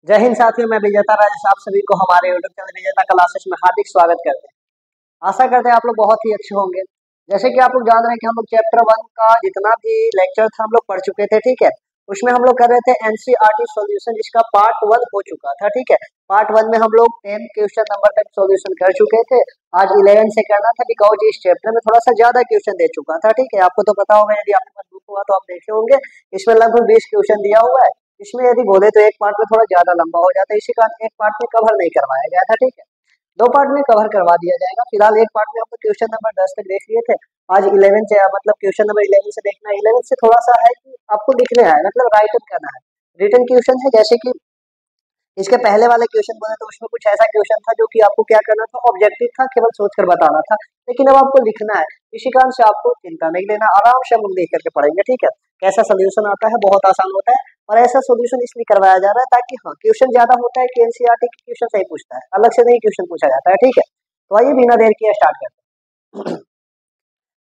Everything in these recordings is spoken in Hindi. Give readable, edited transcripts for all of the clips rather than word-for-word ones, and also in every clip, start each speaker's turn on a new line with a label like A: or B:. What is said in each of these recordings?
A: जय हिंद साथियों, मैं विजेता राजेश आप सभी को हमारे यूट्यूब चैनल विजेता क्लासेस में हार्दिक स्वागत करते हैं। आशा करते हैं आप लोग बहुत ही अच्छे होंगे। जैसे कि आप लोग जान रहे हैं कि हम लोग चैप्टर 1 का जितना भी लेक्चर था हम लोग पढ़ चुके थे, ठीक है। उसमें हम लोग कर रहे थे एनसीईआरटी सॉल्यूशन, जिसका पार्ट 1 हो चुका था, ठीक है। पार्ट 1 में हम लोग 10 क्वेश्चन नंबर तक सॉल्यूशन कर चुके थे। आज 11 से करना था बिकॉज इस चैप्टर में थोड़ा सा ज्यादा क्वेश्चन दे चुका था, ठीक है। आपको तो पता होगा, यदि आपके पास बुक हुआ तो आप देखे होंगे। इसमें लगभग 20 क्वेश्चन दिया हुआ है। इसमें यदि बोले तो एक पार्ट में थोड़ा ज्यादा लंबा हो जाता है, इसी कारण एक पार्ट में कवर नहीं करवाया गया था, ठीक है। 2 पार्ट में कवर करवा दिया जाएगा। फिलहाल एक पार्ट में हम लोग क्वेश्चन नंबर 10 तक देख लिए थे। आज 11 से मतलब क्वेश्चन नंबर 11 से देखना है। 11 से थोड़ा सा है कि आपको लिखने है, मतलब राइट अप करना है। रिटन क्वेश्चन है, जैसे कि इसके पहले वाले क्वेश्चन बोले तो उसमें कुछ ऐसा क्वेश्चन था जो कि आपको क्या करना था, ऑब्जेक्टिव था, केवल सोचकर बताना था। लेकिन अब आपको लिखना है, इसी कारण से आपको चिंता नहीं लेना, आराम से हम लोग देख करके पढ़ेंगे, ठीक है। कैसा सोल्यूशन आता है, बहुत आसान होता है। और ऐसा सोल्यूशन इसलिए करवाया जा रहा है ताकि हाँ, क्वेश्चन ज्यादा होता है कि एनसीईआरटी के क्वेश्चन सही पूछता है, अलग से नहीं क्वेश्चन पूछा जाता है, ठीक है। तो आइए बिना देर किए स्टार्ट करते हैं।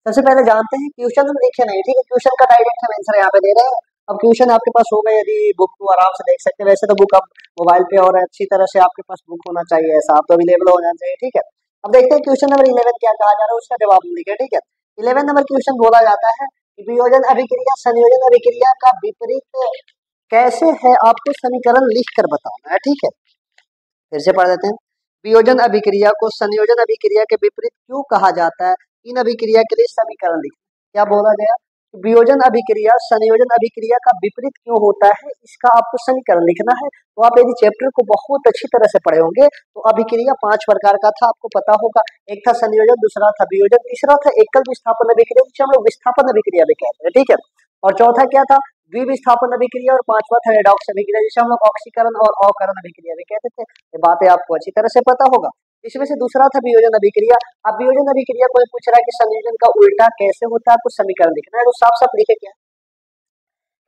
A: सबसे पहले जानते हैं, क्वेश्चन हम लिखे नहीं, ठीक है। क्वेश्चन का डायरेक्ट हम आंसर यहाँ पे दे रहे हैं। अब क्वेश्चन आपके पास होगा, यदि बुक को आराम से देख सकते हैं। वैसे तो बुक अब मोबाइल पे और अच्छी तरह से आपके पास बुक होना चाहिए, ऐसा आप तो अवेलेबल होना चाहिए, ठीक है। अब देखते हैं क्वेश्चन नंबर 11 क्या कहा जा रहा है, उसका जवाब हम लिखे, ठीक है। 11 नंबर क्वेश्चन बोला जाता है कि वियोजन अभिक्रिया संयोजन अभिक्रिया का विपरीत कैसे है, आपको समीकरण लिख कर बताना है, ठीक है। फिर से पढ़ देते हैं। वियोजन अभिक्रिया को संयोजन अभिक्रिया के विपरीत क्यों कहा जाता है, इन अभिक्रिया के लिए समीकरण लिखें। क्या बोला गया, वियोजन अभिक्रिया संयोजन अभिक्रिया का विपरीत क्यों होता है, इसका आपको समीकरण लिखना है। तो आप यदि चैप्टर को बहुत अच्छी तरह से पढ़े होंगे तो अभिक्रिया 5 प्रकार का था, आपको पता होगा। एक था संयोजन, दूसरा था वियोजन, तीसरा था एकल विस्थापन अभिक्रिया, जिसे हम लोग विस्थापन अभिक्रिया भी कहते हैं, ठीक है। और चौथा क्या था, द्विविस्थापन अभिक्रिया, और पांचवा था रेडॉक्स अभिक्रिया, जिसे हम लोग ऑक्सीकरण और अवकरण अभिक्रिया भी कहते थे। ये बातें आपको अच्छी तरह से पता होगा। इसमें से दूसरा था वियोजन अभिक्रिया। अब वियोजन अभिक्रिया कोई पूछ रहा है कि संयोजन का उल्टा कैसे होता है, आपको समीकरण लिखना है। तो साफ साफ लिखे क्या,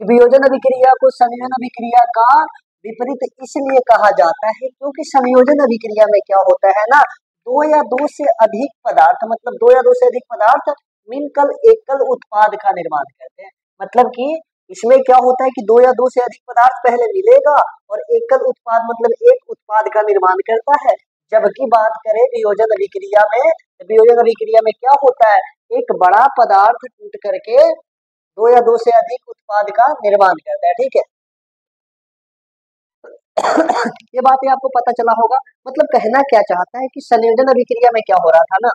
A: वियोजन अभिक्रिया को संयोजन अभिक्रिया का विपरीत इसलिए कहा जाता है क्योंकि संयोजन अभिक्रिया में क्या होता है ना, दो या दो से अधिक पदार्थ, मतलब दो या दो से अधिक पदार्थ मिलकर एकल उत्पाद का निर्माण करते हैं। मतलब कि इसमें क्या होता है कि दो या दो से अधिक पदार्थ पहले मिलेगा और एकल उत्पाद मतलब एक उत्पाद का निर्माण करता है। जबकि बात करें वियोजन अभिक्रिया में, वियोजन अभिक्रिया में क्या होता है, एक बड़ा पदार्थ टूट करके दो या दो से अधिक उत्पाद का निर्माण करता है, ठीक है। ये बात ही आपको पता चला होगा। मतलब कहना क्या चाहता है कि संयोजन अभिक्रिया में क्या हो रहा था ना,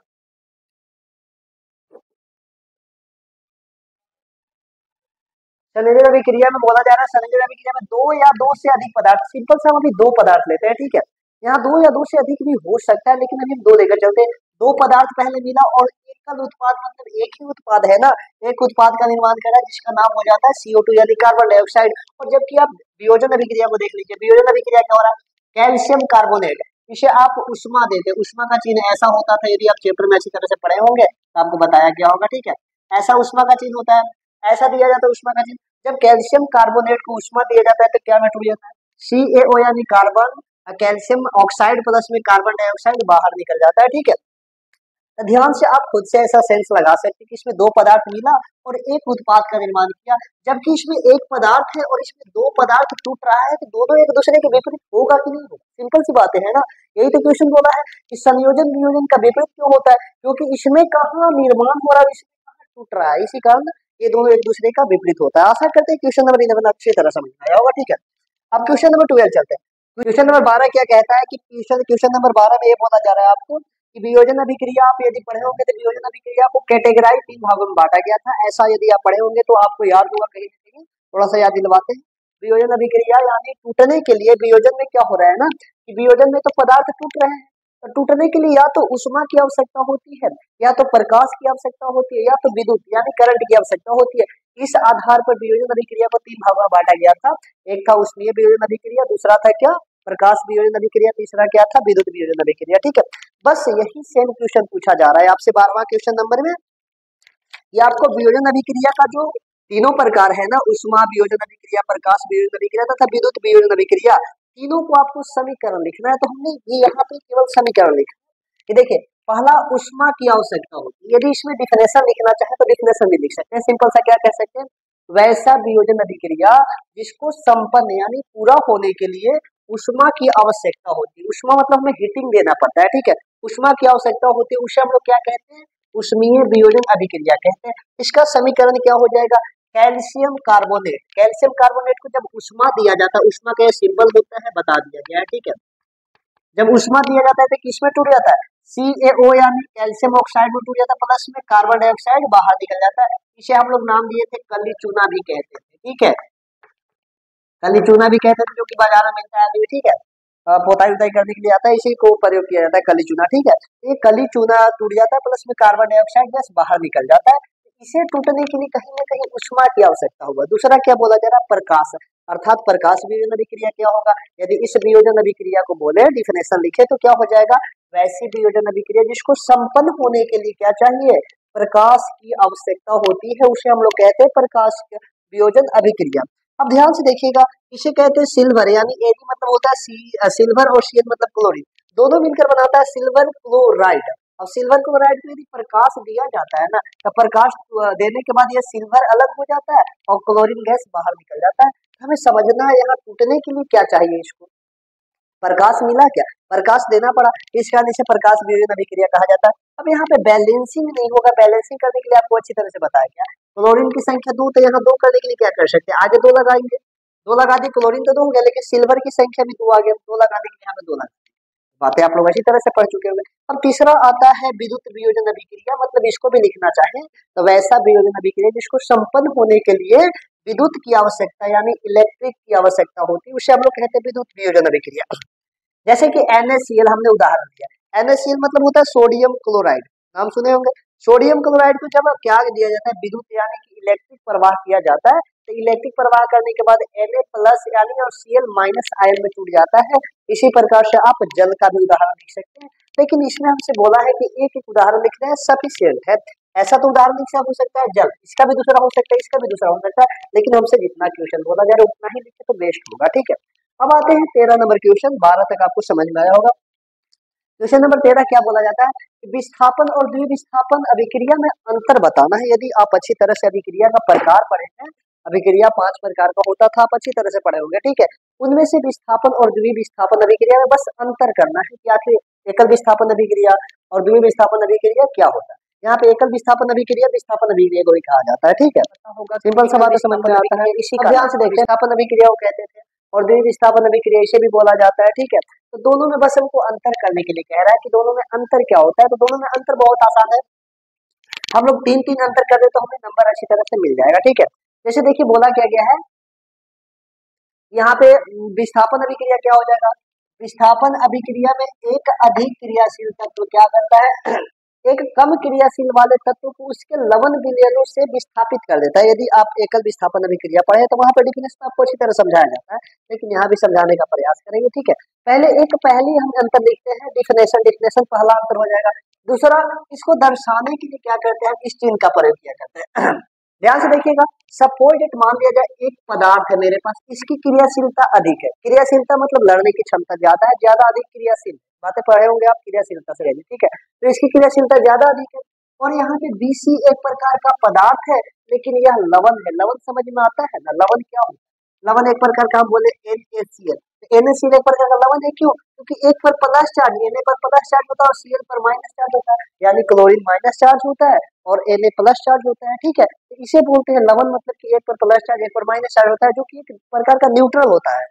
A: संयोजन अभिक्रिया में बोला जा रहा है, संयोजन अभिक्रिया में दो या दो से अधिक पदार्थ, सिंपल से हम अभी दो पदार्थ लेते हैं, ठीक है। यहाँ दो या दो से अधिक भी हो सकता है, लेकिन अभी हम दो लेकर चलते हैं। दो पदार्थ पहले मिला और एकल उत्पाद मतलब एक ही उत्पाद है ना, एक उत्पाद का निर्माण करा जिसका नाम हो जाता है CO2 यानी कार्बन डाइऑक्साइड। और जबकि आप वियोजन अभिक्रिया को देख लीजिए, वियोजन अभिक्रिया क्या हो रहा है, कैल्शियम कार्बोनेट, इसे आप उष्मा देते, उष्मा का चिन्ह ऐसा होता था, यदि आप चैप्टर में अच्छी तरह से पढ़े होंगे तो आपको बताया गया होगा, ठीक है। ऐसा उष्मा का चिन्ह होता है, ऐसा दिया जाता है उष्मा का चिन्ह। जब कैल्शियम कार्बोनेट को उष्मा दिया जाता है तो क्या टूट जाता है, CaO यानी कार्बन, कैल्शियम ऑक्साइड प्लस में कार्बन डाइऑक्साइड बाहर निकल जाता है, ठीक है। तो ध्यान से आप खुद से ऐसा सेंस लगा सकते हैं कि इसमें दो पदार्थ मिला और एक उत्पाद का निर्माण किया, जबकि इसमें एक पदार्थ है और इसमें दो पदार्थ टूट रहा है, तो दोनों एक दूसरे के विपरीत होगा कि नहीं होगा, सिंपल सी बात है ना। यही तो क्वेश्चन बोला है कि संयोजन वियोजन का विपरीत क्यों होता है, क्योंकि इसमें कहाँ निर्माण हो रहा है, इसमें कहाँ टूट रहा है, इसी कारण ये दोनों एक दूसरे का विपरीत होता है। आशा करते हैं क्वेश्चन नंबर 11 अच्छी तरह समझ में आया होगा, ठीक है। अब क्वेश्चन नंबर 12 चलते हैं। क्वेश्चन नंबर 12 क्या कहता है कि क्वेश्चन नंबर 12 में ये बोला जा रहा है आपको कि वियोजन अभिक्रिया, आप यदि पढ़े होंगे तो वियोजन अभिक्रिया को कैटेगराइज 3 भागों में बांटा गया था। ऐसा यदि आप पढ़े होंगे तो आपको याद होगा, कहीं ना कहीं थोड़ा सा याद दिलवाते हैं। वियोजन अभिक्रिया यानी टूटने के लिए, वियोजन में क्या हो रहा है ना कि वियोजन में तो पदार्थ टूट रहे हैं, तो टूटने के लिए या तो उष्मा की आवश्यकता होती है, या तो प्रकाश की आवश्यकता होती है, या तो विद्युत यानी करंट की आवश्यकता होती है। इस आधार पर वियोजन अभिक्रिया को 3 भागों में बांटा गया था। एक था उष्मीय वियोजन अभिक्रिया, दूसरा था क्या, प्रकाश वियोजन अभिक्रिया, तीसरा क्या था, विद्युत वियोजन अभिक्रिया, ठीक है। बस यही सेम क्वेश्चन पूछा जा रहा है आपसे 12वां क्वेश्चन नंबर में। ये आपको वियोजन अभिक्रिया का जो तीनों प्रकार है ना, उष्मा वियोजन अभिक्रिया, प्रकाश वियोजन अभिक्रिया तथा विद्युत वियोजन अभिक्रिया, तीनों को आपको समीकरण लिखना है। तो हमने ये यहाँ पे केवल समीकरण लिखा है कि देखिए, पहला उष्मा की आवश्यकता होती है, यदि इसमें डिफिनेशन लिखना चाहे तो डिफिनेशन भी लिख सकते हैं। सिंपल सा क्या कह सकते हैं, वैसा वियोजन अभिक्रिया जिसको संपन्न यानी पूरा होने के लिए उष्मा की आवश्यकता होती है। उष्मा मतलब हमें हीटिंग देना पड़ता है, ठीक है। उष्मा की आवश्यकता होती है, उसे हम लोग क्या कहते हैं, उष्मीय वियोजन अभिक्रिया कहते हैं। इसका समीकरण क्या हो जाएगा, कैल्शियम कार्बोनेट। कैल्शियम कार्बोनेट को जब उष्मा दिया जाता है, उष्मा का सिंबल होता है, बता दिया गया है, ठीक है। जब उष्मा दिया जाता है तो किसमें टूट जाता है, CaO यानी कैल्शियम ऑक्साइड में टूट जाता है, प्लस में कार्बन डाइऑक्साइड बाहर निकल जाता है। इसे हम लोग नाम दिए थे कली चूना भी कहते थे, ठीक है। कली चूना भी कहते थे, जो कि बाजार में मिलता है अभी भी, ठीक है। पोताई उताई करने के लिए आता है, इसी को प्रयोग किया जाता है कली चूना, ठीक है। ये कली चूना टूट जाता है, प्लस में कार्बन डाइऑक्साइड गैस बाहर निकल जाता है। इसे टूटने के लिए कहीं ना कहीं उष्मा की आवश्यकता होगा। दूसरा क्या बोला जा रहा है, प्रकाश, अर्थात प्रकाश वियोजन अभिक्रिया क्या होगा। यदि इस वियोजन अभिक्रिया को बोले, डिफिनेशन लिखे, तो क्या हो जाएगा, वैसी वियोजन अभिक्रिया जिसको संपन्न होने के लिए क्या चाहिए, प्रकाश की आवश्यकता होती है, उसे हम लोग कहते हैं प्रकाश वियोजन अभिक्रिया। अब ध्यान से देखिएगा, इसे कहते हैं सिल्वर, यानी Ag मतलब होता है सिल्वर और Cl मतलब क्लोरीन, दोनों मिलकर बनाता है सिल्वर क्लोराइड। अब सिल्वर क्लोराइड को यदि प्रकाश दिया जाता है ना, तो प्रकाश देने के बाद यह सिल्वर अलग हो जाता है और क्लोरीन गैस बाहर निकल जाता है। हमें समझना है यहाँ टूटने के लिए क्या चाहिए, इसको प्रकाश मिला, क्या प्रकाश देना पड़ा, इस कारण इसे प्रकाश वियोजन अभिक्रिया कहा जाता है। अब यहाँ पे बैलेंसिंग नहीं होगा, बैलेंसिंग करने के लिए आपको अच्छी तरह से बताया गया है। क्लोरीन की संख्या 2, तो यहाँ 2 करने के लिए क्या कर सकते हैं, आगे 2 लगाएंगे, 2 लगा दी, क्लोरीन तो 2 हो गया, लेकिन सिल्वर की संख्या भी 2 आ गया, 2 लगाने के लिए यहाँ पे 2 लगा। बातें आप लोग अच्छी तरह से पढ़ चुके होंगे। अब तीसरा आता है विद्युत वियोजन अभिक्रिया, मतलब इसको भी लिखना चाहे तो वैसा वियोजन अभिक्रिया जिसको संपन्न होने के लिए विद्युत की आवश्यकता यानी इलेक्ट्रिक की आवश्यकता होती है, उसे हम लोग कहते हैं विद्युत वियोजन अभिक्रिया। जैसे कि NaCl हमने उदाहरण दिया, NaCl मतलब होता है सोडियम क्लोराइड, नाम सुने होंगे। सोडियम क्लोराइड को जब क्या दिया जाता है, विद्युत यानी कि इलेक्ट्रिक प्रवाह किया जाता है, तो इलेक्ट्रिक प्रवाह करने के बाद Na+ यानी और Cl- आयन में टूट जाता है। इसी प्रकार से आप जल का भी उदाहरण लिख सकते हैं, लेकिन इसमें हमसे बोला है कि एक एक उदाहरण लिखना है, सफिशिएंट है। ऐसा तो उदाहरण लिख हो सकता है जल, इसका भी दूसरा हो सकता है, इसका भी दूसरा हो सकता है, लेकिन हमसे जितना क्वेश्चन बोला जा रहा है उतना ही लिखे तो बेस्ट होगा, ठीक है। अब आते हैं 13 नंबर क्वेश्चन, 12 तक आपको समझ में आया होगा। क्वेश्चन नंबर 13 क्या बोला जाता है कि विस्थापन और द्विविस्थापन अभिक्रिया में अंतर बताना है। यदि आप अच्छी तरह से अभिक्रिया का प्रकार पढ़े हैं, अभिक्रिया 5 प्रकार का होता था, आप अच्छी तरह से पढ़े होंगे, ठीक है। उनमें से विस्थापन और द्विविस्थापन अभिक्रिया में बस अंतर करना है कि आखिर एकल विस्थापन अभिक्रिया और द्विविस्थापन अभिक्रिया क्या होता है। यहाँ पे एकल विस्थापन अभिक्रिया विस्थापन अभिक्रिया को ही कहा जाता है, ठीक है। होगा सिंपल सा बात समझ में आता है, इसी का ध्यान से देखते हैं। विस्थापन अभिक्रिया को कहते थे और द्विविस्थापन अभिक्रिया इसे भी बोला जाता है, ठीक है। तो दोनों में बस हमको अंतर करने के लिए कह रहा है कि दोनों में अंतर क्या होता है, तो दोनों में अंतर बहुत आसान है, हम लोग 3-3 अंतर कर दे तो हमें नंबर अच्छी तरह से मिल जाएगा, ठीक है। जैसे देखिए बोला क्या गया है यहाँ पे, विस्थापन अभिक्रिया क्या हो जाएगा, विस्थापन अभिक्रिया में एक अधिक क्रियाशील तत्व क्या करता है एक कम क्रियाशील वाले तत्व को उसके लवण विलयनों से विस्थापित कर देता है। यदि आप एकल विस्थापन अभिक्रिया पढ़े तो वहां पर डिफिनेशन आपको अच्छी तरह समझाया जाता है, लेकिन यहाँ भी समझाने का प्रयास करेंगे, ठीक है। पहली हम अंतर लिखते हैं, डिफिनेशन पहला अंतर हो जाएगा। दूसरा, इसको दर्शाने के लिए क्या करते हैं, इस चिन्ह का प्रयोग किया करते हैं। ध्यान से देखिएगा, सपोज इट मान लिया जाए एक पदार्थ है मेरे पास, इसकी क्रियाशीलता अधिक है, क्रियाशीलता मतलब लड़ने की क्षमता ज्यादा है, ज्यादा अधिक क्रियाशील, बातें पढ़े होंगे आप क्रियाशीलता से, ठीक है। तो इसकी क्रियाशीलता ज्यादा अधिक है और यहाँ पे Bc एक प्रकार का पदार्थ है, लेकिन यह लवण है। लवण समझ में आता है ना, लवण क्या होता है, लवण एक प्रकार का हम बोले NaCl, NaCl एक प्रकार का लवण है, क्यों, क्योंकि एक पर प्लस चार्ज, Na पर प्लस चार्ज होता है और Cl पर माइनस चार्ज होता है, यानी क्लोरीन माइनस चार्ज होता है और Na प्लस चार्ज होता है, ठीक है। तो इसे बोलते हैं लवण, मतलब कि एक पर प्लस चार्ज एक पर माइनस चार्ज होता है, जो कि एक प्रकार का न्यूट्रल होता है।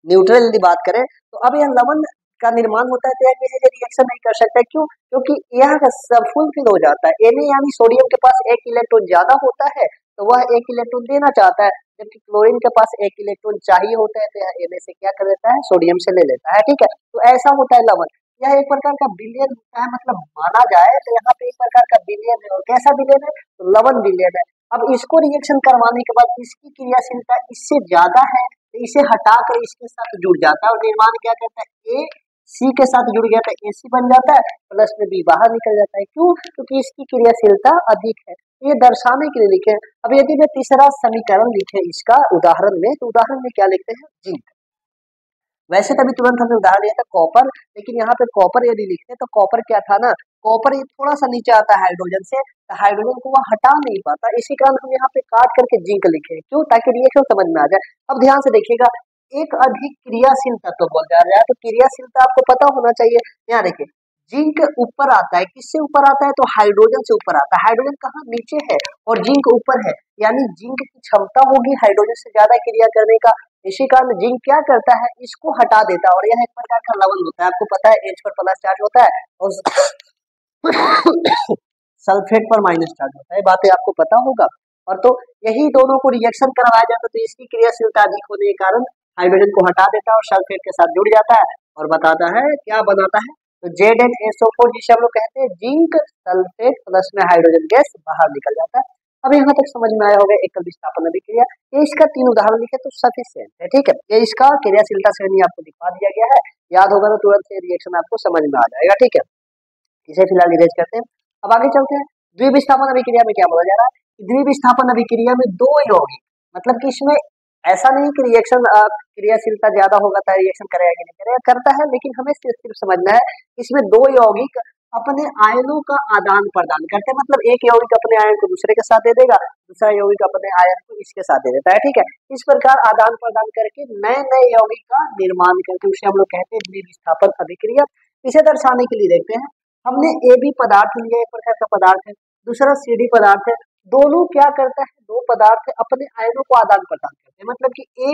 A: न्यूट्रल यदि बात करें तो अब यह लवण का निर्माण होता है तो यह किसी से रिएक्शन नहीं कर सकता, क्यों, क्योंकि यह फुलफिल हो जाता है। Na यानी सोडियम के पास एक इलेक्ट्रॉन ज्यादा होता है तो वह एक इलेक्ट्रॉन देना चाहता है, जबकि क्लोरीन के पास एक इलेक्ट्रॉन चाहिए होता है तो यह Na से क्या कर देता है, सोडियम से ले लेता है, ठीक है। तो ऐसा होता है लवण, यह एक प्रकार का विलयन होता है, मतलब माना जाए तो यहाँ पे एक प्रकार का विलयन है। और कैसा विलयन है, तो लवण विलयन है। अब इसको रिएक्शन करवाने के बाद इसकी क्रियाशीलता इससे ज्यादा है तो इसे हटाकर इसके साथ जुड़ जाता है और निर्माण क्या करता है, AC के साथ जुड़ गया तो AC बन जाता है, प्लस में B बाहर निकल जाता है, क्यों, क्योंकि इसकी क्रियाशीलता अधिक है। ये दर्शाने के लिए लिखे। अब यदि मैं तीसरा समीकरण लिखे इसका उदाहरण में, तो उदाहरण में क्या लिखते हैं, जिंक। वैसे तभी तुरंत हमने उदाहरण लिया था कॉपर, लेकिन यहाँ पे कॉपर यदि लिखते तो कॉपर क्या था ना, कॉपर ये थोड़ा सा नीचे आता है हाइड्रोजन से, तो हाइड्रोजन को वह हटा नहीं पाता, इसी कारण हम यहाँ पे काट करके जिंक लिखे, क्यों, ताकि रिएक्शन समझ में आ जाए। अब ध्यान से देखिएगा, एक अधिक क्रियाशील तत्व बोल जा रहा है, तो क्रियाशीलता आपको पता होना चाहिए। यहाँ देखिए जिंक ऊपर आता है, किससे ऊपर आता है, तो हाइड्रोजन से ऊपर आता है। हाइड्रोजन कहाँ, नीचे है और जिंक ऊपर है, यानी जिंक की क्षमता होगी हाइड्रोजन से ज्यादा क्रिया करने का। इसी कारण जिंक क्या करता है, इसको हटा देता है, और यह एक प्रकार का लवण होता है। आपको पता है H पर प्लस चार्ज होता है और सल्फेट पर माइनस चार्ज होता है, बातें आपको पता होगा। और तो यही दोनों को रिएक्शन करवाया जाता है, तो इसकी क्रियाशीलता अधिक होने के कारण हाइड्रोजन को हटा देता है और सल्फेट के साथ जुड़ जाता है और बताता है क्या बनाता है, तो ZnSO4, जिसे हम लोग कहते हैं जिंक सल्फेट प्लस में हाइड्रोजन गैस बाहर निकल जाता है। अब यहाँ तक समझ में आया होगा एकल विस्थापन अभिक्रिया। ये इसका 3 उदाहरण लिखे तो सफिशिएंट है, ठीक है। ये इसका क्रियाशीलता श्रेणी आपको दिखा दिया गया है, याद होगा तो तुरंत से रिएक्शन आपको समझ में आ जाएगा, ठीक है। इसे फिलहाल इरेज करते हैं। अब आगे चलते हैं। द्विविस्थापन अभिक्रिया में क्या बोला जा रहा है, द्विविस्थापन अभिक्रिया में दो यौगिक, मतलब कि इसमें ऐसा नहीं कि रिएक्शन क्रियाशीलता ज्यादा होगा तो रिएक्शन करेगा कि नहीं करेगा, करता है, लेकिन हमें सिर्फ समझना है इसमें दो यौगिक अपने आयनों का आदान प्रदान करते हैं। मतलब एक यौगिक अपने आयन को दूसरे के साथ दे देगा, दूसरा यौगिक अपने आयन को इसके साथ दे देता है, ठीक है। इस प्रकार आदान प्रदान करके नए नए यौगिक का निर्माण करके उसे हम लोग कहते हैं द्विविस्थापन अभिक्रिया। इसे दर्शाने के लिए देखते हैं, हमने AB पदार्थ लिया, एक प्रकार का पदार्थ है, दूसरा CD पदार्थ है। दोनों क्या करता है, दो पदार्थ अपने आयनों को आदान प्रदान करते हैं। मतलब कि A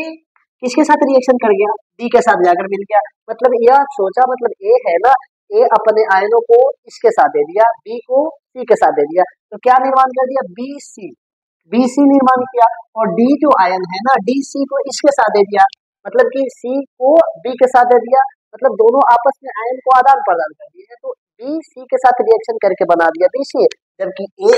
A: किसके साथ रिएक्शन कर गया, B के साथ जाकर मिल गया। मतलब यह सोचा, मतलब A है ना, A अपने आयनों को इसके साथ दे दिया, B को C के साथ दे दिया, तो क्या निर्माण कर दिया, BC निर्माण किया। और D जो आयन है ना, DC को इसके साथ दे दिया, मतलब कि C को B के साथ दे दिया, मतलब दोनों आपस में आयन को आदान प्रदान कर दिए, तो B C के साथ रिएक्शन करके बना दिया BC, जबकि A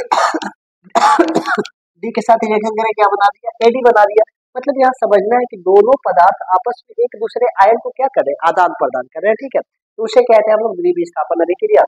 A: D के साथ रिएक्शन करके क्या बना दिया, AD बना दिया। मतलब यहाँ समझना है कि दोनों पदार्थ आपस में एक दूसरे आयन को क्या कर रहे हैं, आदान प्रदान कर रहे हैं, ठीक है। तो उसे कहते हैं हम लोग द्विविस्थापन अभिक्रिया।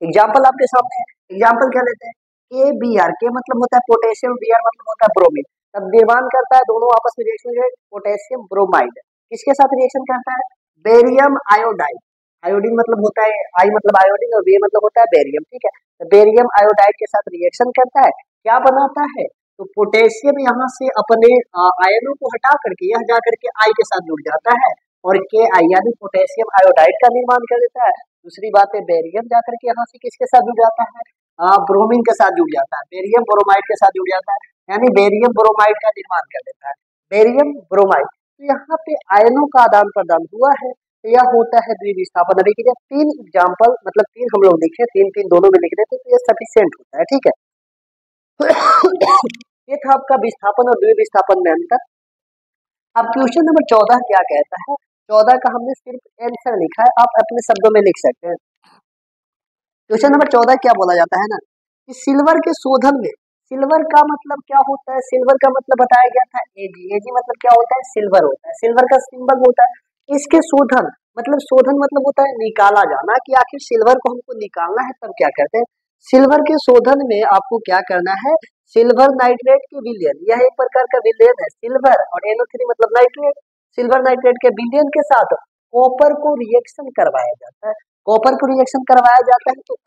A: एग्जाम्पल आपके सामने है, एग्जाम्पल क्या लेते हैं, KBr, के मतलब होता है पोटेशियम, Br मतलब होता है ब्रोमीन। तब निर्माण करता है, दोनों आपस में रिएक्शन करें, पोटेशियम ब्रोमाइड किसके साथ रिएक्शन करता है, बेरियम आयोडाइड। आयोडीन मतलब होता है, आई मतलब आयोडीन और बी मतलब होता है बेरियम, ठीक है। तो बेरियम आयोडाइड के साथ रिएक्शन करता है, क्या बनाता है, तो पोटेशियम यहाँ से अपने आयनों को हटा करके यह जाकर के आई के साथ जुड़ जाता है और KI यानी पोटेशियम आयोडाइड का निर्माण कर देता है। दूसरी बात है बेरियम जाकर के यहाँ से किसके साथ जुड़ जाता है, ब्रोमीन के साथ जुड़ जाता है, बेरियम ब्रोमाइड के साथ जुड़ जाता है, यानी बेरियम ब्रोमाइड का निर्माण कर देता है, बेरियम ब्रोमाइड। तो यहाँ पे आयनों का आदान प्रदान हुआ है, तो यह होता है द्विविस्थापन अभिक्रिया। 3 एग्जाम्पल, मतलब 3 हम लोग लिखे, 3 दोनों में लिख देते तो ये सफिशिएंट होता है, ठीक है। ये था आपका विस्थापन और द्विविस्थापन में अंतर। अब क्वेश्चन नंबर 14 क्या कहता है, 14 का हमने सिर्फ आंसर लिखा है, आप अपने शब्दों में लिख सकते हैं। क्वेश्चन नंबर 14 क्या बोला जाता है ना, कि सिल्वर के शोधन में, सिल्वर का मतलब क्या होता है, सिल्वर का मतलब बताया गया था Ag मतलब क्या होता है, सिल्वर होता है, सिल्वर का सिंबल होता है। इसके शोधन मतलब होता है निकाला जाना, कि आखिर सिल्वर को हमको निकालना है, तब क्या करते हैं, सिल्वर के शोधन में आपको क्या करना है, सिल्वर नाइट्रेट के विलयन, यह एक प्रकार का विलयन है, सिल्वर और NO3 मतलब नाइट्रेट, सिल्वर नाइट्रेट के विलयन के साथ कॉपर को रिएक्शन करवाया जाता है। कॉपर को रिएक्शन करवाया जाता है तो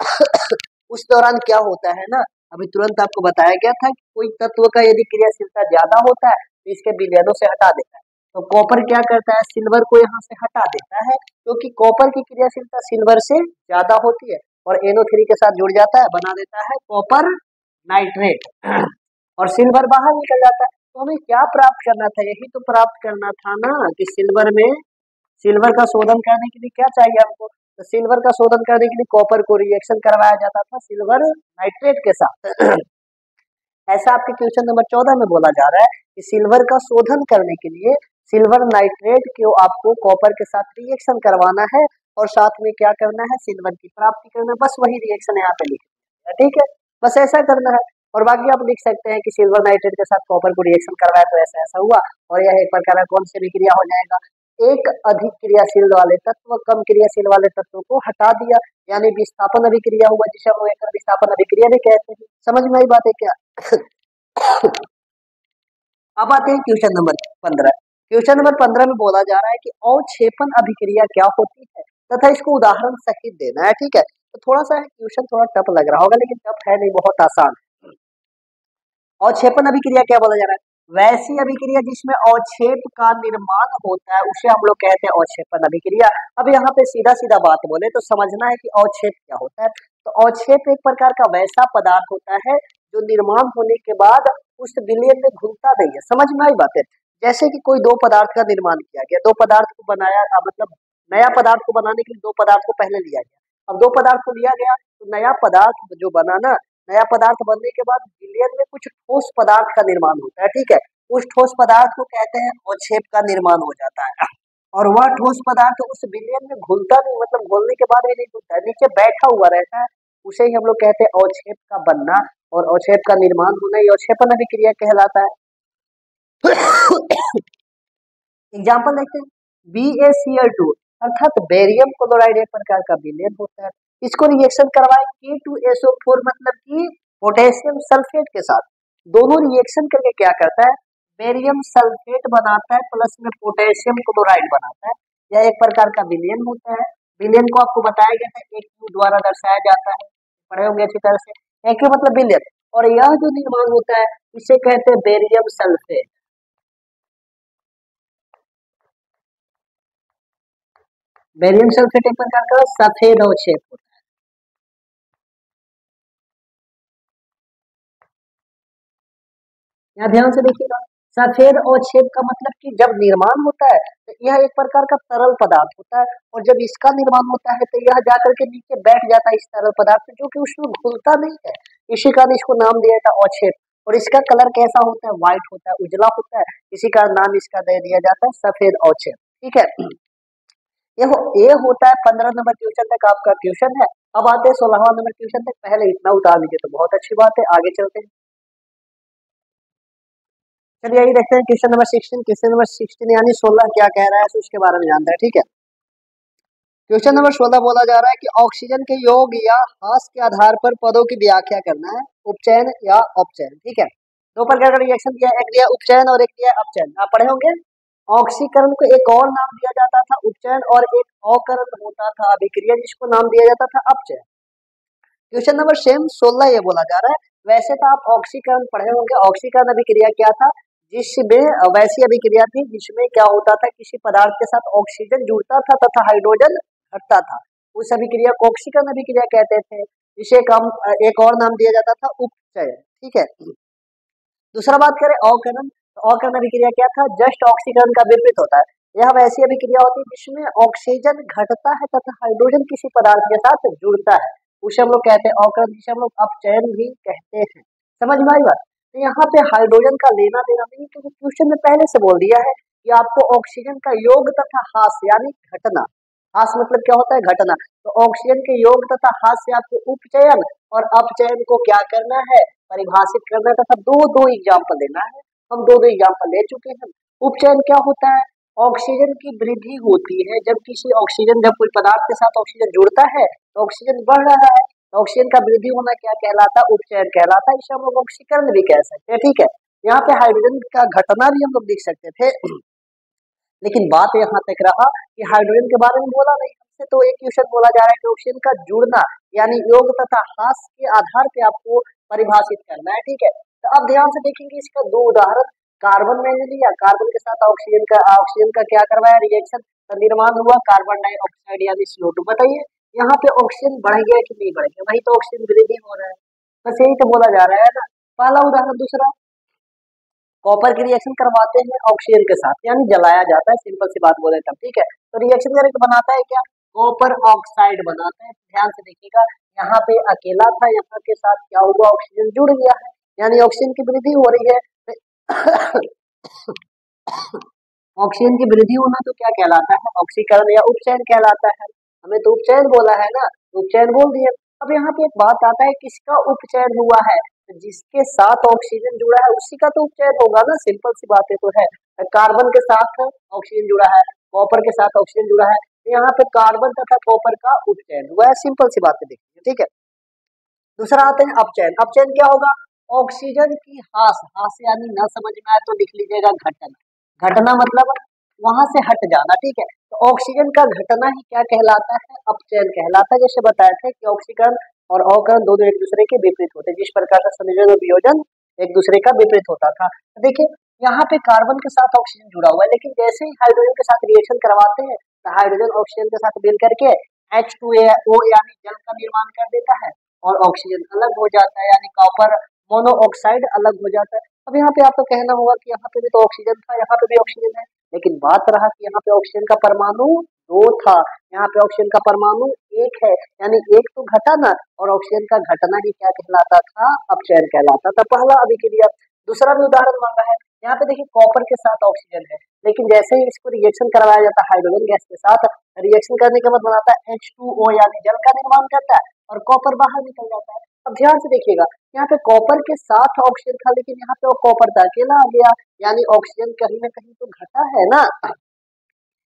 A: उस दौरान क्या होता है ना, अभी तुरंत आपको बताया गया था कि कोई तत्व का यदि क्रियाशीलता ज्यादा होता है तो इसके विलयनों से हटा देता है। तो कॉपर क्या करता है, सिल्वर को यहाँ से हटा देता है, क्योंकि कॉपर की क्रियाशीलता सिल्वर से ज्यादा होती है और NO3 के साथ जुड़ जाता है, बना देता है कॉपर नाइट्रेट और सिल्वर बाहर निकल जाता है। तो हमें क्या प्राप्त करना था, यही तो प्राप्त करना था ना, कि सिल्वर का शोधन करने के लिए क्या चाहिए हमको, तो सिल्वर का शोधन करने के लिए कॉपर को रिएक्शन करवाया जाता था सिल्वर नाइट्रेट के साथ। ऐसा आपके क्वेश्चन नंबर 14 में बोला जा रहा है कि सिल्वर का शोधन करने के लिए सिल्वर नाइट्रेट को आपको कॉपर के साथ रिएक्शन करवाना है और साथ में क्या करना है, सिल्वर की प्राप्ति करना है। बस वही रिएक्शन यहाँ पे लिख दिया, ठीक है, बस ऐसा करना है। और बाकी आप लिख सकते हैं कि सिल्वर नाइट्रेट के साथ कॉपर को रिएक्शन करवाया तो ऐसा ऐसा हुआ, और यह एक प्रकार का कौन सी अभिक्रिया हो जाएगा, एक अधिक क्रियाशील वाले तत्व कम क्रियाशील वाले तत्व को हटा दिया, यानी विस्थापन अभिक्रिया हुआ, जिसे हम लोग विस्थापन अभिक्रिया भी कहते हैं। समझ में आई बात है क्या? अब आते हैं क्वेश्चन नंबर 15। क्वेश्चन नंबर 15 में बोला जा रहा है कि अवक्षेपण अभिक्रिया क्या होती है तथा इसको उदाहरण सहित देना है, ठीक है। तो थोड़ा सा क्वेश्चन थोड़ा टफ लग रहा होगा, लेकिन टफ है नहीं, बहुत आसान है। अवक्षेपण अभिक्रिया क्या बोला जा रहा है, वैसी अभिक्रिया जिसमें अवक्षेप का निर्माण होता है उसे हम लोग कहते हैं अवक्षेपन अभिक्रिया। अब यहाँ पे सीधा सीधा बात बोले तो समझना है कि अवक्षेप क्या होता है। तो अवक्षेप एक प्रकार का वैसा पदार्थ होता है जो निर्माण होने के बाद उस विलयन में घुलता नहीं है। समझ में आई बात है? जैसे कि कोई दो पदार्थ का निर्माण किया गया, दो पदार्थ को बनाया, मतलब नया पदार्थ को बनाने के लिए दो पदार्थ को पहले लिया गया। अब दो पदार्थ को लिया गया तो नया पदार्थ जो बना ना, नया पदार्थ बनने के बाद विलयन में कुछ ठोस पदार्थ का निर्माण होता है, ठीक है। उस ठोस पदार्थ को कहते हैं अवक्षेप का निर्माण हो जाता है। और वह ठोस पदार्थ उस विलयन में घुलता नहीं, मतलब घोलने के बाद भी नहीं घुलता है, नीचे बैठा हुआ रहता है। उसे ही हम लोग कहते हैं अवक्षेप का बनना और अवक्षेप का निर्माण होना, ये अवक्षेपन अभिक्रिया कहलाता है। एग्जाम्पल देखते हैं, BaCl2 अर्थात बेरियम क्लोराइड एक प्रकार का विलयन होता है। इसको रिएक्शन करवाए K2SO4 मतलब कि पोटेशियम सल्फेट के साथ, दोनों रिएक्शन करके क्या करता है, बेरियम सल्फेट बनाता है प्लस में पोटेशियम क्लोराइड बनाता है। यह एक प्रकार का विलयन होता है। विलयन को आपको बताया गया था AQ द्वारा दर्शाया जाता है, पढ़े होंगे अच्छी तरह से। AQ मतलब विलयन, और यह जो निर्माण होता है इसे कहते हैं बेरियम सल्फेट। बेरियम सल्फेट एक प्रकार का सफेद अवक्षेप होता है। यहाँ ध्यान से देखिएगा, सफेद अवक्षेप का मतलब कि जब निर्माण होता है तो यह एक प्रकार का तरल पदार्थ होता है, और जब इसका निर्माण होता है तो यह जाकर के नीचे बैठ जाता है इस तरल पदार्थ में, जो कि उसमें घुलता नहीं है। इसी कारण इसको नाम दिया था अवक्षेप। और इसका कलर कैसा होता है, व्हाइट होता है, उजला होता है, इसी का नाम इसका दे दिया जाता है सफेद अवक्षेप, ठीक है। ये होता है 15 नंबर ट्यूशन तक आपका ट्यूशन है। अब आते हैं 16वां नंबर ट्यूशन तक, पहले इतना उतार लीजिए तो बहुत अच्छी बात है, आगे चलते हैं। चलिए यही देखते हैं क्वेश्चन नंबर 16। क्वेश्चन नंबर 16 यानी 16 क्या कह रहा है तो उसके बारे में जानते हैं, ठीक है। क्वेश्चन नंबर 16 बोला जा रहा है कि ऑक्सीजन के योग या ह्रास के आधार पर पदों की व्याख्या करना है, उपचयन या अपचयन, ठीक है। दो प्रकार का रिएक्शन दिया, एक दिया उपचयन और एक दिया अपचयन। आप पढ़े होंगे, ऑक्सीकरण को एक और नाम दिया जाता था उपचयन, और एक अकरण होता था अभिक्रिया जिसको नाम दिया जाता था अपचयन। क्वेश्चन नंबर सेम 16 ये बोला जा रहा है, वैसे तो आप ऑक्सीकरण पढ़े होंगे। ऑक्सीकरण अभिक्रिया क्या था, जिसमें वैसी अभिक्रिया थी जिसमें क्या होता था, किसी पदार्थ के साथ ऑक्सीजन जुड़ता था तथा हाइड्रोजन हटता था, उस अभिक्रिया को ऑक्सीकरण अभिक्रिया कहते थे, जिसे एक और नाम दिया जाता था उपचयन, ठीक है। दूसरा बात करें अवकरण, तो अवकरण अभिक्रिया क्या था, जस्ट ऑक्सीकरण का विपरीत होता है। यह वैसी अभिक्रिया होती है जिसमें ऑक्सीजन घटता है तथा हाइड्रोजन किसी पदार्थ के साथ जुड़ता है, उसे हम लोग कहते हैं अवकरण, जिसे हम लोग अपचयन भी कहते हैं। समझ में आई बात? तो यहाँ पे हाइड्रोजन का लेना देना नहीं, क्योंकि क्वेश्चन में पहले से बोल दिया है कि आपको ऑक्सीजन का योग तथा ह्रास यानी घटना, ह्रास मतलब क्या होता है, घटना, तो ऑक्सीजन के योग तथा ह्रास से आपको उपचयन और अपचयन को क्या करना है, परिभाषित करना है तथा दो दो एग्जाम्पल देना है। हम दो दो एग्जाम्पल ले चुके हैं। उपचयन क्या होता है, ऑक्सीजन की वृद्धि होती है जब किसी ऑक्सीजन, जब कोई पदार्थ के साथ ऑक्सीजन जुड़ता है तो ऑक्सीजन बढ़ रहा है, तो ऑक्सीजन का वृद्धि होना क्या कहलाता है, उपचयन कहलाता है। इसे हम लोग ऑक्सीकरण भी कह सकते हैं, ठीक है। यहाँ पे हाइड्रोजन का घटना भी हम लोग लिख सकते थे, लेकिन बात यहाँ तक रहा कि हाइड्रोजन के बारे में बोला नहीं हमसे, तो एक क्वेश्चन बोला जा रहा है कि ऑक्सीजन का जुड़ना यानी योग तथा ह्रास के आधार पे आपको परिभाषित करना है, ठीक है। तो अब ध्यान से देखेंगे इसका दो उदाहरण, कार्बन मैंने लिया, कार्बन के साथ ऑक्सीजन का क्या करवाया, रिएक्शन का निर्माण हुआ, कार्बन डाइऑक्साइड यानी CO2। बताइए यहाँ पे ऑक्सीजन बढ़ गया कि नहीं बढ़ गया, वही तो ऑक्सीजन वृद्धि हो रहा है, बस यही तो बोला जा रहा है ना। पहला उदाहरण। दूसरा, कॉपर की रिएक्शन करवाते हैं ऑक्सीजन के साथ, यानी जलाया जाता है, सिंपल सी बात बोले तब, ठीक है। तो रिएक्शन करके बनाता है क्या, कॉपर ऑक्साइड बनाता है। ध्यान से देखिएगा, यहाँ पे अकेला था, यहाँ के साथ क्या हुआ, ऑक्सीजन जुड़ गया है, यानी ऑक्सीजन की वृद्धि हो रही है। ऑक्सीजन की वृद्धि होना तो क्या कहलाता है, ऑक्सीकरण या उपचयन कहलाता है। हमें तो उपचयन बोला है ना, उपचयन बोल दिए। अब यहाँ पे एक बात आता है, किसका उपचयन हुआ है, तो जिसके साथ ऑक्सीजन जुड़ा है उसी का तो उपचयन होगा ना, सिंपल सी बातें तो है। कार्बन के साथ ऑक्सीजन जुड़ा है, कॉपर के साथ ऑक्सीजन जुड़ा है, तो यहाँ पे कार्बन तथा कॉपर का उपचयन हुआ है, सिंपल सी बातें देखिए, ठीक है। दूसरा आते हैं अपचयन। अपचयन क्या होगा, ऑक्सीजन की ह्रास, ह्रास यानी न समझ में आए तो लिख लीजिएगा घटना, घटना मतलब वहां से हट जाना, ठीक है। तो ऑक्सीजन का घटना ही क्या कहलाता है, अपचयन कहलाता है। जैसे बताया था कि ऑक्सीकरण और अवकरण दोनों एक दूसरे के विपरीत होते हैं, जिस प्रकार का संयोजन और वियोजन एक दूसरे का विपरीत होता था। तो देखिए यहाँ पे कार्बन के साथ ऑक्सीजन जुड़ा हुआ है, लेकिन जैसे ही हाइड्रोजन के साथ रिएक्शन करवाते हैं तो हाइड्रोजन ऑक्सीजन के साथ मिल करके H2O यानी जल का निर्माण कर देता है और ऑक्सीजन अलग हो जाता है, यानी कॉपर मोनोऑक्साइड अलग हो जाता है। अब यहाँ पे आपको कहना होगा कि यहाँ पे भी तो ऑक्सीजन था, यहाँ पे भी ऑक्सीजन है, लेकिन बात रहा कि यहाँ पे ऑक्सीजन का परमाणु दो था, यहाँ पे ऑक्सीजन का परमाणु एक है, यानी एक तो घटा ना, और ऑक्सीजन का घटना ही क्या कहलाता था, अपचयन कहलाता था। पहला अभी के लिए। दूसरा भी उदाहरण मांगा है, यहाँ पे देखिए कॉपर के साथ ऑक्सीजन है, लेकिन जैसे ही इसको रिएक्शन करवाया जाता है हाइड्रोजन गैस के साथ, रिएक्शन करने के बाद बनाता है H2O यानी जल का निर्माण करता है और कॉपर बाहर निकल जाता है। अब ध्यान से देखिएगा, यहाँ पे कॉपर के साथ ऑक्सीजन था, लेकिन यहाँ पे वो कॉपर था अकेला आ गया, यानी ऑक्सीजन कहीं ना कहीं तो घटा है ना,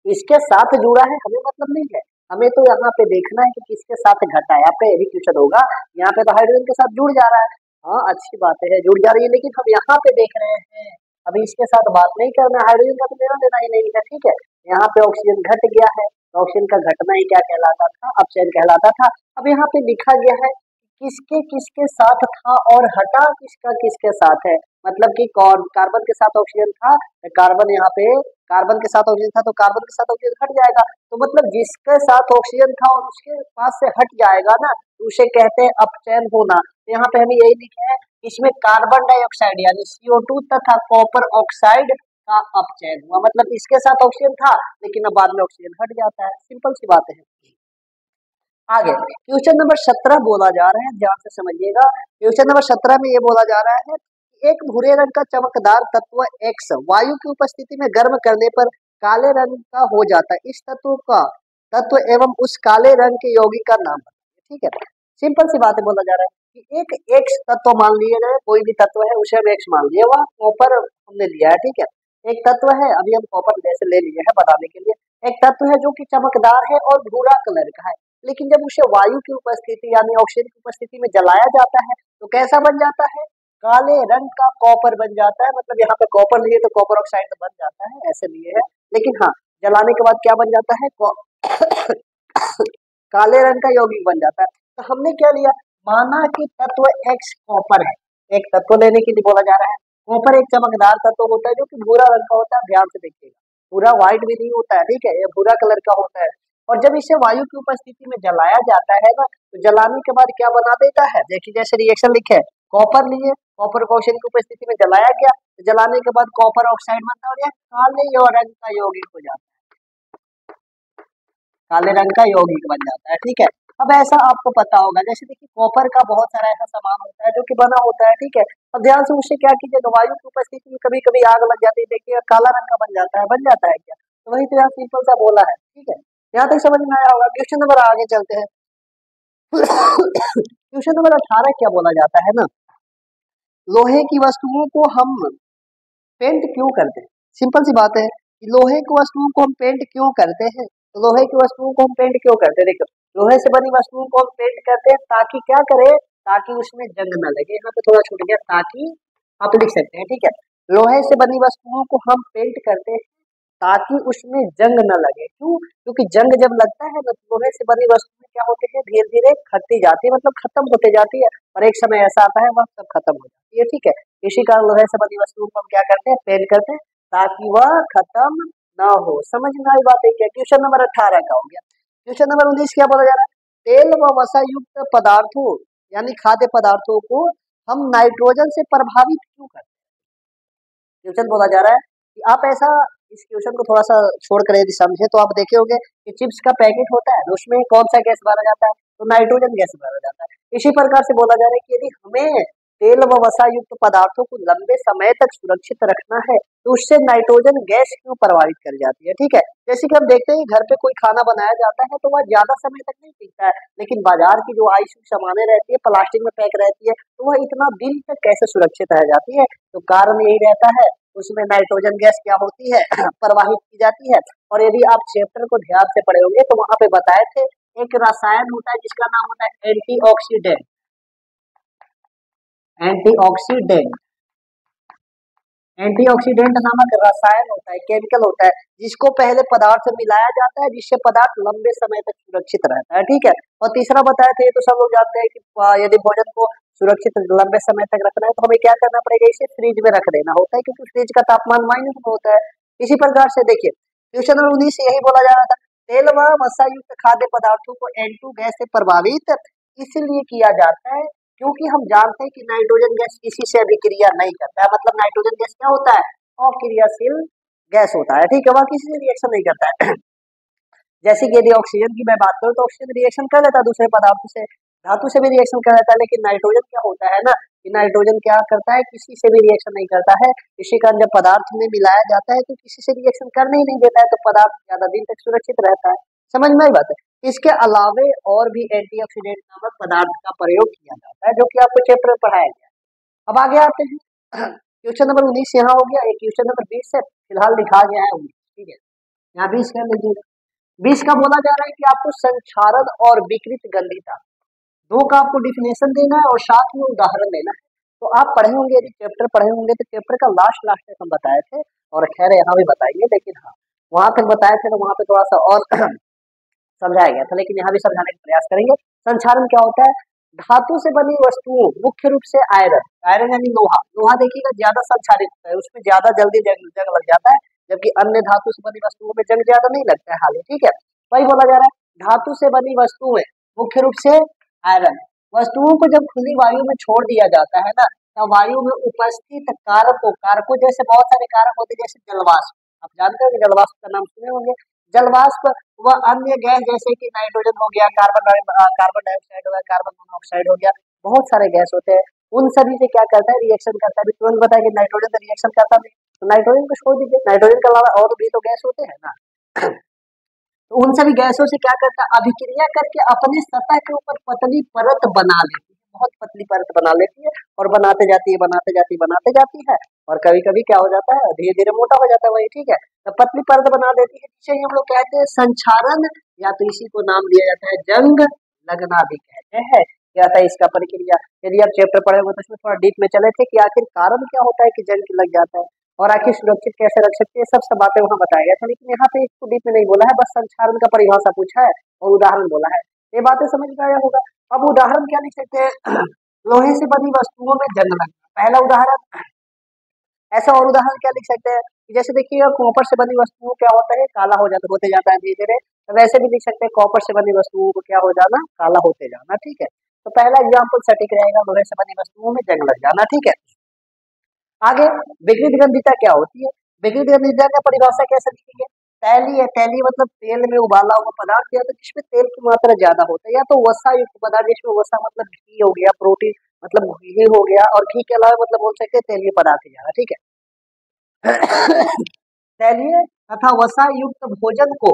A: इसके साथ जुड़ा है, हमें मतलब नहीं है, हमें तो यहाँ पे देखना है कि किसके साथ घटा है। आपका यही क्वेश्चन होगा, यहाँ पे तो हाइड्रोजन के साथ जुड़ जा रहा है, हाँ अच्छी बात है जुड़ जा रही है, लेकिन हम यहाँ पे देख रहे हैं अभी इसके साथ बात नहीं करना, हाइड्रोजन का तो लेना देना ही नहीं है, ठीक है। यहाँ पे ऑक्सीजन घट गया है, तो ऑक्सीजन का घटना ही क्या कहलाता था, अपचयन कहलाता था। अब यहाँ पे लिखा गया है किसके किसके साथ था और हटा किसका किसके साथ है, मतलब कि कार्बन के साथ ऑक्सीजन था, कार्बन यहाँ पे कार्बन के साथ ऑक्सीजन था तो कार्बन के साथ ऑक्सीजन हट जाएगा, तो मतलब जिसके साथ ऑक्सीजन था और उसके पास से हट जाएगा ना, तो उसे कहते हैं अपचयन होना। तो यहाँ पे हमें यही लिखे है, इसमें कार्बन डाइऑक्साइड यानी CO2 तथा कॉपर ऑक्साइड का अपचयन हुआ, मतलब इसके साथ ऑक्सीजन था लेकिन अब बाद में ऑक्सीजन हट जाता है, सिंपल सी बात है। आगे क्वेश्चन नंबर 17 बोला जा रहा है, ध्यान से समझिएगा। क्वेश्चन नंबर 17 में ये बोला जा रहा है, एक भूरे रंग का चमकदार तत्व X वायु की उपस्थिति में गर्म करने पर काले रंग का हो जाता है, इस तत्व एवं उस काले रंग के यौगिक का नाम बताइए। ठीक है, सिंपल सी बात है, बोला जा रहा है कि एक X तत्व मान लिए गए, कोई भी तत्व है उसे हम X मान लिए, वह कॉपर हमने लिया है, ठीक है। एक तत्व है, अभी हम कॉपर जैसे ले लिए हैं बताने के लिए, एक तत्व है जो कि चमकदार है और भूरा कलर का है, लेकिन जब उसे वायु की उपस्थिति यानी ऑक्सीजन की उपस्थिति में जलाया जाता है तो कैसा बन जाता है, काले रंग का कॉपर बन जाता है। मतलब यहाँ पे कॉपर लिए तो कॉपर ऑक्साइड बन जाता है, ऐसे लिए है, लेकिन हाँ जलाने के बाद क्या बन जाता है काले रंग का यौगिक बन जाता है। तो हमने क्या लिया, माना कि तत्व X कॉपर है, एक तत्व लेने के लिए बोला जा रहा है, कॉपर एक चमकदार तत्व होता है जो कि भूरा रंग का होता है, ध्यान से देखिएगा, पूरा व्हाइट भी नहीं होता है, ठीक है, ये भूरा कलर का होता है। और जब इसे वायु की उपस्थिति में जलाया जाता है ना, तो जलाने के बाद क्या बना देता है, देखिए जैसे रिएक्शन लिखे है, कॉपर लिए, कॉपर को ऑक्सीजन की उपस्थिति में जलाया गया, तो जलाने के बाद कॉपर ऑक्साइड बनता है और यह काले रंग का यौगिक हो जाता है, काले रंग का यौगिक बन जाता है, ठीक है। अब ऐसा आपको पता होगा, जैसे देखिए कॉपर का बहुत सारा ऐसा सामान होता है जो कि बना होता है, ठीक है। अब ध्यान से उससे क्या कीजिएगा, वायु की उपस्थिति में कभी कभी आग लग जाती है, देखिए काला रंग का बन जाता है, बन जाता है क्या, तो वही तो यहाँ सिंपल सा बोला है, ठीक है, यहाँ तक समझ में आया होगा। क्वेश्चन नंबर आगे चलते हैं। क्वेश्चन नंबर 18 क्या बोला जाता है ना, लोहे की वस्तुओं को हम पेंट क्यों करते हैं। सिंपल सी बात है कि लोहे की वस्तुओं को हम पेंट क्यों करते हैं, तो लोहे की वस्तुओं को हम पेंट क्यों करते हैं, देखो लोहे से बनी वस्तुओं को हम पेंट करते हैं ताकि क्या करे, ताकि उसमें जंग न लगे, यहाँ पे थोड़ा छूट गया, ताकि आप लिख सकते हैं, ठीक है। लोहे से बनी वस्तुओं को हम पेंट करते हैं ताकि उसमें जंग न लगे, क्यों, क्योंकि जंग जब लगता है ना, तो लोहे से बनी वस्तुएं क्या होते हैं, धीरे धीरे खटती जाती है, मतलब खत्म होते जाती है, और एक समय ऐसा आता है वह सब खत्म हो जाती है, ठीक है। इसी कारण लोहे से बनी वस्तुओं को हम क्या करते हैं, पेंट करते हैं ताकि वह खत्म न हो। समझ में आई बात है क्या। क्वेश्चन नंबर 18 का हो गया। क्वेश्चन नंबर 19 क्या बोला जा रहा है, तेल व वसा युक्त पदार्थों यानी खाद्य पदार्थों को हम नाइट्रोजन से प्रभावित क्यों करते हैं। क्वेश्चन बोला जा रहा है कि आप ऐसा, इस क्वेश्चन को थोड़ा सा छोड़कर यदि समझे तो आप देखे होंगे कि चिप्स का पैकेट होता है, उसमें कौन सा गैस भरा जाता है, तो नाइट्रोजन गैस भरा जाता है। इसी प्रकार से बोला जा रहा है कि यदि हमें तेल व वसा युक्त पदार्थों को लंबे समय तक सुरक्षित रखना है तो उससे नाइट्रोजन गैस क्यों प्रभावित कर जाती है, ठीक है। जैसे कि हम देखते हैं घर पे कोई खाना बनाया जाता है तो वह ज्यादा समय तक नहीं टिकता है, लेकिन बाजार की जो आइस सामानें रहती है, प्लास्टिक में पैक रहती है, तो वह इतना दिन तक कैसे सुरक्षित रह जाती है, तो कारण यही रहता है, उसमें नाइट्रोजन गैस क्या होती है, प्रवाहित की जाती है। और यदि आप चैप्टर को ध्यान से पढ़े होंगे तो वहां पे बताए थे एक रसायन होता है जिसका नाम होता है एंटीऑक्सीडेंट, एंटीऑक्सीडेंट, एंटीऑक्सीडेंट नामक रसायन होता है, केमिकल होता है, जिसको पहले पदार्थ से मिलाया जाता है जिससे पदार्थ लंबे समय तक सुरक्षित रहता है, ठीक है। और तीसरा बताया थे, ये तो सब लोग जानते हैं कि यदि भोजन को सुरक्षित लंबे समय तक रखना है तो हमें क्या करना पड़ेगा, इसे फ्रिज में रख देना होता है, क्योंकि फ्रिज का तापमान माइनस में होता है। इसी प्रकार से देखिए क्वेश्चन नंबर 19 से यही बोला जा रहा था, तेल व वसा युक्त खाद्य पदार्थों को N2 गैस से प्रभावित इसलिए किया जाता है क्योंकि हम जानते हैं कि नाइट्रोजन गैस किसी से अभिक्रिया नहीं करता है। मतलब नाइट्रोजन गैस क्या होता है, अक्रियाशील गैस होता है, ठीक है, वह किसी से रिएक्शन नहीं करता है। जैसे कि यदि ऑक्सीजन की मैं बात करूं तो ऑक्सीजन रिएक्शन कर लेता है दूसरे पदार्थों से, धातु से भी रिएक्शन कर लेता है, लेकिन नाइट्रोजन क्या होता है ना कि नाइट्रोजन क्या करता है, किसी से भी रिएक्शन नहीं करता है। इसी कारण जब पदार्थ में मिलाया जाता है तो किसी से रिएक्शन करने ही नहीं देता है, तो पदार्थ ज्यादा दिन तक सुरक्षित रहता है। समझ में आई बात है। इसके अलावे और भी एंटीऑक्सीडेंट नामक पदार्थ का प्रयोग किया जाता है, जो कि आपको चैप्टर में पढ़ाया गया। अब आगे आते हैं, क्वेश्चन नंबर 19 यहाँ हो गया, एक क्वेश्चन नंबर 20 से फिलहाल लिखा गया है 19, ठीक है, यहाँ 20 कर लीजिए। 20 का बोला जा रहा है कि आपको संक्षारण और विकृत गंधिता दो का आपको डिफिनेशन देना है और साथ में उदाहरण देना है। तो आप पढ़े होंगे, यदि चैप्टर पढ़े होंगे तो चैप्टर का लास्ट तक हम बताए थे, और खैर यहाँ भी बताएंगे, लेकिन हाँ वहां तक बताए थे तो वहां पे थोड़ा सा और समझाया गया था, लेकिन यहाँ भी समझाने का प्रयास करेंगे। संक्षारण क्या होता है, धातु से बनी वस्तुओं, मुख्य रूप से आयरन, आयरन यानी लोहा, लोहा देखिएगा ज्यादा संक्षारित होता है, उसमें ज्यादा जल्दी जंग लग जाता है, जबकि अन्य धातु से बनी वस्तुओं में जंग ज्यादा नहीं लगता है हाल ही, ठीक है। वही बोला जा रहा है, धातु से बनी वस्तुएं मुख्य रूप से आयरन, वस्तुओं को जब खुली वायु में छोड़ दिया जाता है ना, तो वायु में उपस्थित कारकों जैसे बहुत सारे कारक होते हैं, जैसे जलवाष्प, आप जानते हो कि जलवाष्प का नाम सुने होंगे, जलवाष्प व अन्य गैस जैसे कि नाइट्रोजन हो गया, कार्बन डाइऑक्साइड हो गया, कार्बन मोनोऑक्साइड हो गया, बहुत सारे गैस होते हैं, उन सभी से क्या करता है, रिएक्शन करता है। अभी तुरंत बताया कि नाइट्रोजन से रिएक्शन करता नहीं, तो नाइट्रोजन को छोड़ दीजिए, नाइट्रोजन के अलावा और भी तो गैस होते हैं ना। तो उन सभी गैसों से क्या करता है, अभिक्रिया करके अपनी सतह के ऊपर पतली परत बना लेती है, बहुत पतली परत बना लेती है, और बनाते जाती है, और कभी कभी क्या हो जाता है, धीरे धीरे मोटा हो जाता है, वही ठीक है। तो पतली परत बना देती है, जिसे हम लोग कहते हैं संक्षारण, या तो इसी को नाम दिया जाता है जंग लगना भी कहते हैं। क्या था इसका प्रक्रिया, यदि आप चैप्टर पढ़े हो तो उसमें थोड़ा डीप में चले थे कि आखिर कारण क्या होता है कि जंग लग जाता है, और आखिर सुरक्षित कैसे रख सकते हैं, सब बातें वहाँ बताया गया था, लेकिन यहाँ पे इसको डीप में नहीं बोला है, बस संक्षारण का परिभाषा पूछा है और उदाहरण बोला है, ये बातें समझ में आया होगा। अब उदाहरण क्या लिख सकते हैं, लोहे से बनी वस्तुओं में जंग लगना, पहला उदाहरण। ऐसा और उदाहरण क्या लिख सकते हैं, जैसे देखिए कॉपर से बनी वस्तुओं क्या होता है, काला होते जाता है धीरे धीरे, तो वैसे भी लिख सकते हैं कॉपर से बनी वस्तुओं को क्या हो जाना, काला होते जाना, ठीक है। तो पहला एग्जाम्पल सटीक रहेगा, लोहे से बनी वस्तुओं में जंग लग जाना, ठीक है। आगे विकृत गंधिता क्या होती है, विकृत गंधिता का परिभाषा कैसे लिखेंगे, तैली है, तैली मतलब तेल में उबाला हुआ पदार्थ, या तो जिसमें तेल की मात्रा ज्यादा होता है, या तो वसा युक्त पदार्थ, जिसमें वसा मतलब घी हो गया, प्रोटीन मतलब घी हो गया, और घी के अलावा मतलब बोल सकते हैं तेलीय पदार्थ ज्यादा, ठीक है। तैलीय तथा वसा युक्त भोजन को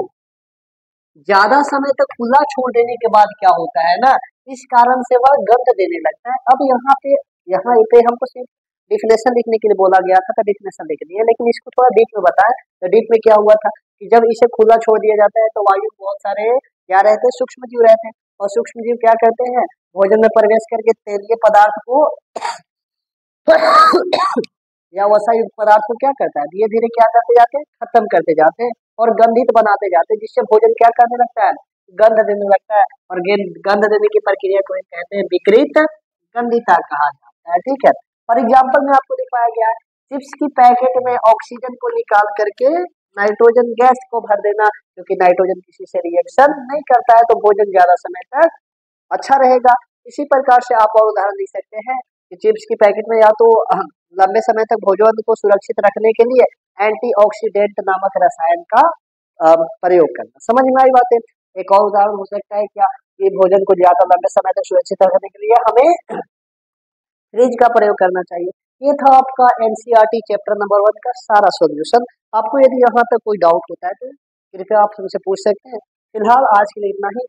A: ज्यादा समय तक खुला छोड़ देने के बाद क्या होता है ना, इस कारण से वह गंध देने लगता है। अब यहाँ पे हमको सिर्फ डिफिनेशन लिखने के लिए बोला गया था, तो डिफिनेशन लिख दिया, लेकिन इसको थोड़ा डीप में बताएं। तो डीप में क्या हुआ था कि जब इसे खुला छोड़ दिया जाता है तो वायु बहुत सारे क्या रहते हैं, सूक्ष्म जीव रहते हैं, और सूक्ष्म जीव क्या करते हैं, भोजन में प्रवेश करके तेलीय पदार्थ को या वसा युक्त पदार्थ को क्या करता है, धीरे धीरे क्या करते जाते हैं, खत्म करते जाते हैं और गंधित बनाते जाते हैं, जिससे भोजन क्या करने लगता है, गंध देने लगता है, और गंध देने की प्रक्रिया को कहते हैं विकृत गंधिता कहा जाता है, ठीक है। फॉर एग्जाम्पल में आपको दिखाया गया है, चिप्स की पैकेट में ऑक्सीजन को निकाल करके नाइट्रोजन गैस को भर देना, क्योंकि नाइट्रोजन किसी से रिएक्शन नहीं करता है, तो भोजन ज्यादा समय तक अच्छा रहेगा। इसी प्रकार से आप और उदाहरण लिख सकते हैं कि चिप्स की पैकेट में या तो लंबे समय तक भोजन को सुरक्षित रखने के लिए एंटीऑक्सीडेंट नामक रसायन का प्रयोग करना। समझ में आई बातें। एक और उदाहरण हो सकता है क्या, कि भोजन को ज्यादा लंबे समय तक सुरक्षित रखने के लिए हमें फ्रिज का प्रयोग करना चाहिए। ये था आपका एनसीईआरटी चैप्टर नंबर 1 का सारा सॉल्यूशन। आपको यदि यहाँ तक कोई डाउट होता है तो कृपया आप हमसे पूछ सकते हैं। फिलहाल आज के लिए इतना ही।